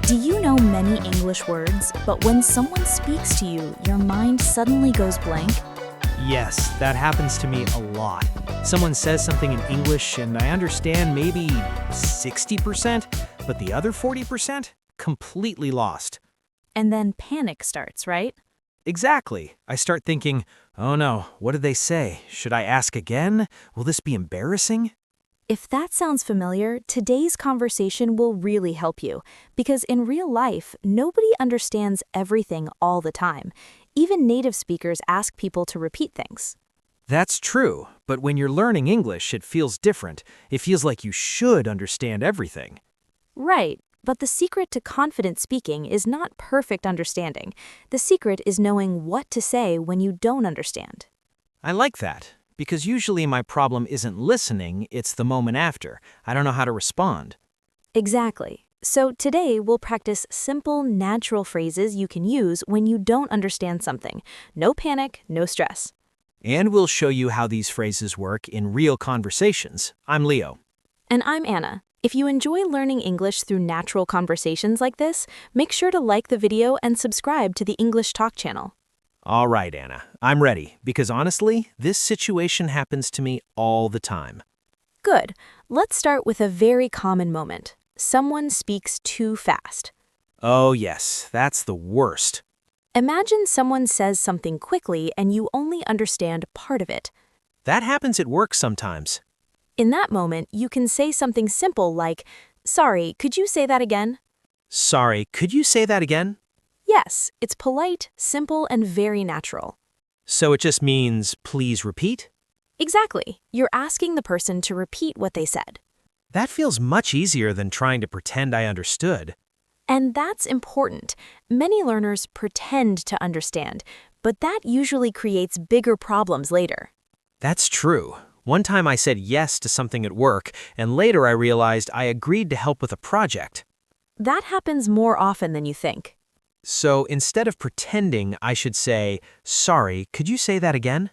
Do you know many English words, but when someone speaks to you, your mind suddenly goes blank? Yes, that happens to me a lot. Someone says something in English and I understand maybe 60%, but the other 40%? Completely lost. And then panic starts, right? Exactly. I start thinking, oh no, what did they say? Should I ask again? Will this be embarrassing? If that sounds familiar, today's conversation will really help you, because in real life, nobody understands everything all the time. Even native speakers ask people to repeat things. That's true, but when you're learning English, it feels different. It feels like you should understand everything. Right, but the secret to confident speaking is not perfect understanding. The secret is knowing what to say when you don't understand. I like that, because usually my problem isn't listening, it's the moment after. I don't know how to respond. Exactly. So today we'll practice simple, natural phrases you can use when you don't understand something. No panic, no stress. And we'll show you how these phrases work in real conversations. I'm Leo. And I'm Anna. If you enjoy learning English through natural conversations like this, make sure to like the video and subscribe to the English Talk channel. All right, Anna, I'm ready, because honestly, this situation happens to me all the time. Good. Let's start with a very common moment. Someone speaks too fast. Oh yes, that's the worst. Imagine someone says something quickly and you only understand part of it. That happens at work sometimes. In that moment, you can say something simple like, "Sorry, could you say that again?" Sorry, could you say that again? Yes, it's polite, simple, and very natural. So it just means, please repeat? Exactly. You're asking the person to repeat what they said. That feels much easier than trying to pretend I understood. And that's important. Many learners pretend to understand, but that usually creates bigger problems later. That's true. One time I said yes to something at work, and later I realized I agreed to help with a project. That happens more often than you think. So instead of pretending, I should say, sorry, could you say that again?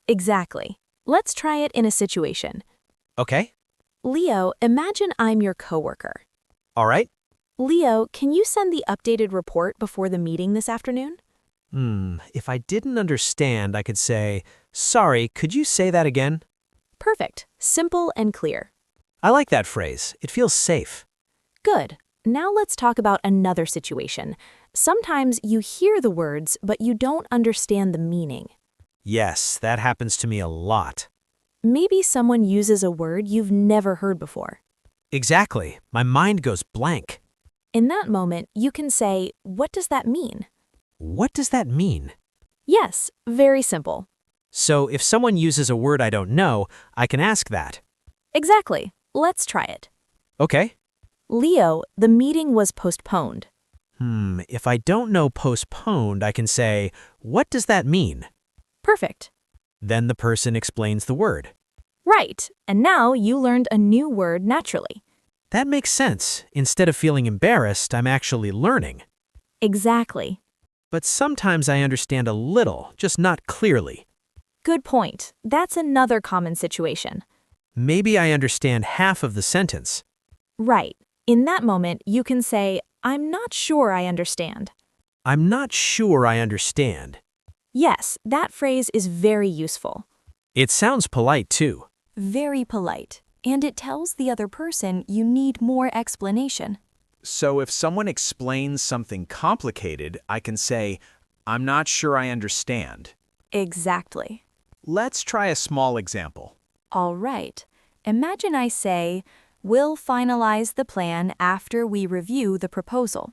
Exactly. Let's try it in a situation. Okay. Leo, imagine I'm your coworker. All right. Leo, can you send the updated report before the meeting this afternoon? If I didn't understand, I could say, sorry, could you say that again? Perfect. Simple and clear. I like that phrase. It feels safe. Good. Now let's talk about another situation. Sometimes you hear the words, but you don't understand the meaning. Yes, that happens to me a lot. Maybe someone uses a word you've never heard before. Exactly. My mind goes blank. In that moment, you can say, "What does that mean?" What does that mean? Yes, very simple. So if someone uses a word I don't know, I can ask that. Exactly. Let's try it. Okay. Leo, the meeting was postponed. If I don't know postponed, I can say, what does that mean? Perfect. Then the person explains the word. Right. And now you learned a new word naturally. That makes sense. Instead of feeling embarrassed, I'm actually learning. Exactly. But sometimes I understand a little, just not clearly. Good point. That's another common situation. Maybe I understand half of the sentence. Right. In that moment, you can say, "I'm not sure I understand." I'm not sure I understand. Yes, that phrase is very useful. It sounds polite too. Very polite. And it tells the other person you need more explanation. So if someone explains something complicated, I can say, I'm not sure I understand. Exactly. Let's try a small example. All right. Imagine I say, "We'll finalize the plan after we review the proposal."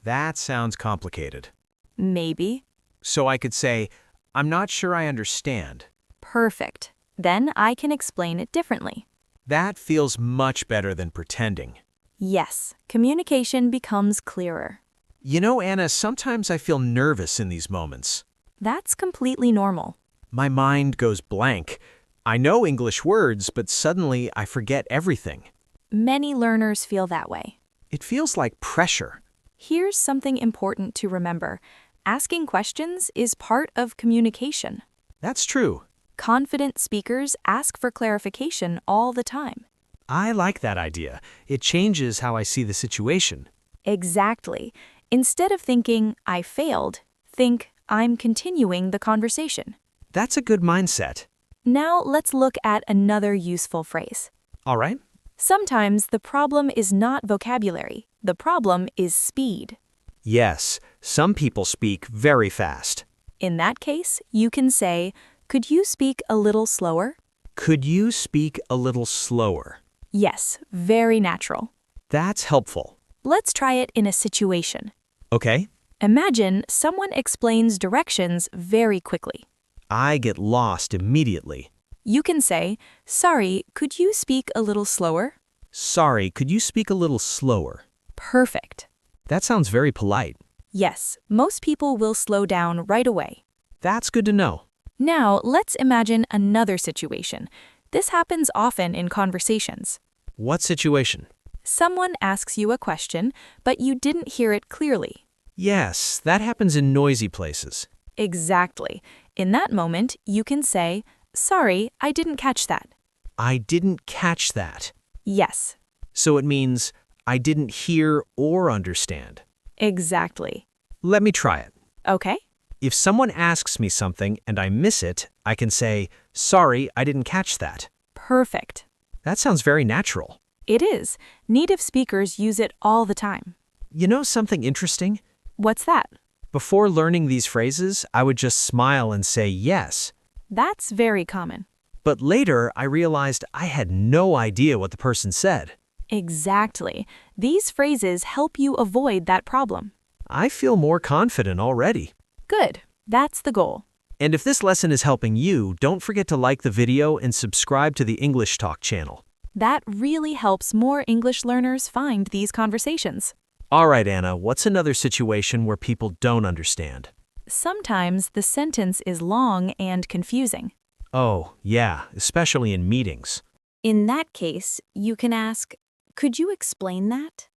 That sounds complicated. Maybe. So I could say, I'm not sure I understand. Perfect. Then I can explain it differently. That feels much better than pretending. Yes, communication becomes clearer. You know, Anna, sometimes I feel nervous in these moments. That's completely normal. My mind goes blank. I know English words, but suddenly I forget everything. Many learners feel that way. It feels like pressure. Here's something important to remember. Asking questions is part of communication. That's true. Confident speakers ask for clarification all the time. I like that idea. It changes how I see the situation. Exactly. Instead of thinking, I failed, think, I'm continuing the conversation. That's a good mindset. Now let's look at another useful phrase. All right. Sometimes the problem is not vocabulary. The problem is speed. Yes, some people speak very fast. In that case, you can say, could you speak a little slower? Could you speak a little slower? Yes, very natural. That's helpful. Let's try it in a situation. Okay. Imagine someone explains directions very quickly. I get lost immediately. You can say, sorry, could you speak a little slower? Sorry, could you speak a little slower? Perfect. That sounds very polite. Yes, most people will slow down right away. That's good to know. Now, let's imagine another situation. This happens often in conversations. What situation? Someone asks you a question, but you didn't hear it clearly. Yes, that happens in noisy places. Exactly. In that moment, you can say, sorry, I didn't catch that. I didn't catch that. Yes, So it means I didn't hear or understand. exactly. Let me try it. Okay? If someone asks me something and I miss it, I can say, sorry, I didn't catch that. Perfect. That sounds very natural. It is. Native speakers use it all the time. You know something interesting? What's that? Before learning these phrases, I would just smile and say yes. That's very common. But later, I realized I had no idea what the person said. Exactly. These phrases help you avoid that problem. I feel more confident already. Good. That's the goal. And if this lesson is helping you, don't forget to like the video and subscribe to the English Talk channel. That really helps more English learners find these conversations. All right, Anna, what's another situation where people don't understand? Sometimes the sentence is long and confusing. Oh, yeah, especially in meetings. In that case, you can ask, could you explain that?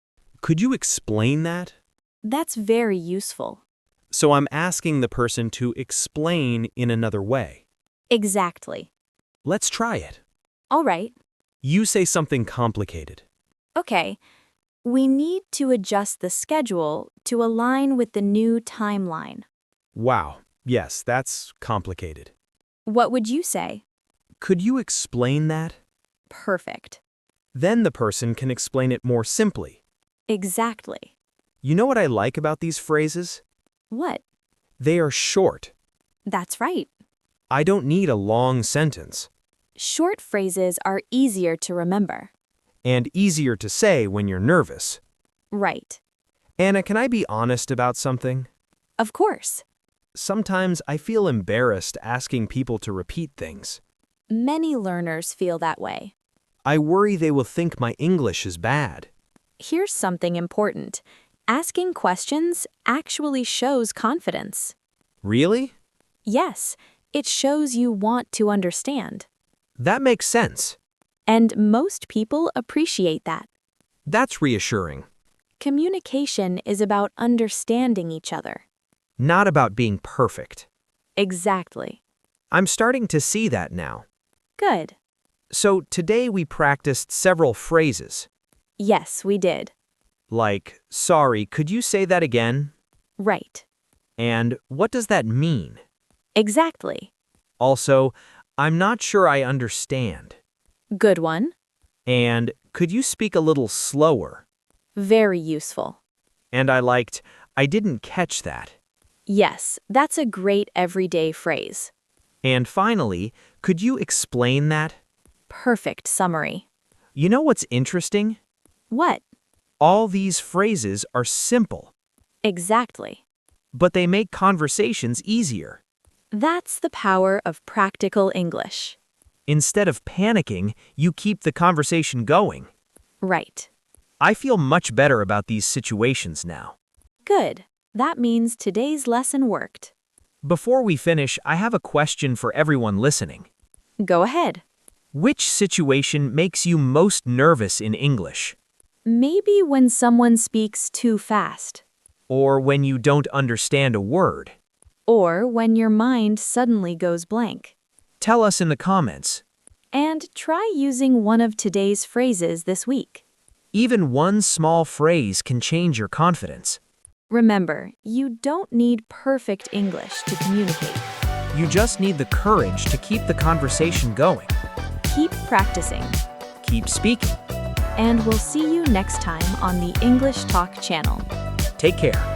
Could you explain that? That's very useful. So I'm asking the person to explain in another way. Exactly. Let's try it. All right. You say something complicated. Okay. We need to adjust the schedule to align with the new timeline. Wow, yes, that's complicated. What would you say? Could you explain that? Perfect. Then the person can explain it more simply. Exactly. You know what I like about these phrases? What? They are short. That's right. I don't need a long sentence. Short phrases are easier to remember. And easier to say when you're nervous. Right. Anna, can I be honest about something? Of course. Sometimes I feel embarrassed asking people to repeat things. Many learners feel that way. I worry they will think my English is bad. Here's something important. Asking questions actually shows confidence. Really? Yes, it shows you want to understand. That makes sense. And most people appreciate that. That's reassuring. Communication is about understanding each other. Not about being perfect. Exactly. I'm starting to see that now. Good. So today we practiced several phrases. Yes, we did. Like, sorry, could you say that again? Right. And what does that mean? Exactly. Also, I'm not sure I understand. Good one. And could you speak a little slower? Very useful. And I liked, I didn't catch that. Yes, that's a great everyday phrase. And finally, could you explain that? Perfect summary. You know what's interesting? What? All these phrases are simple, Exactly. but they make conversations easier. That's the power of practical English. Instead of panicking, you keep the conversation going. Right. I feel much better about these situations now. Good. That means today's lesson worked. Before we finish, I have a question for everyone listening. Go ahead. Which situation makes you most nervous in English? Maybe when someone speaks too fast. Or when you don't understand a word? Or when your mind suddenly goes blank. Tell us in the comments. And try using one of today's phrases this week. Even one small phrase can change your confidence. Remember, you don't need perfect English to communicate. You just need the courage to keep the conversation going. Keep practicing, Keep speaking. and we'll see you next time on the English Talk channel. Take care.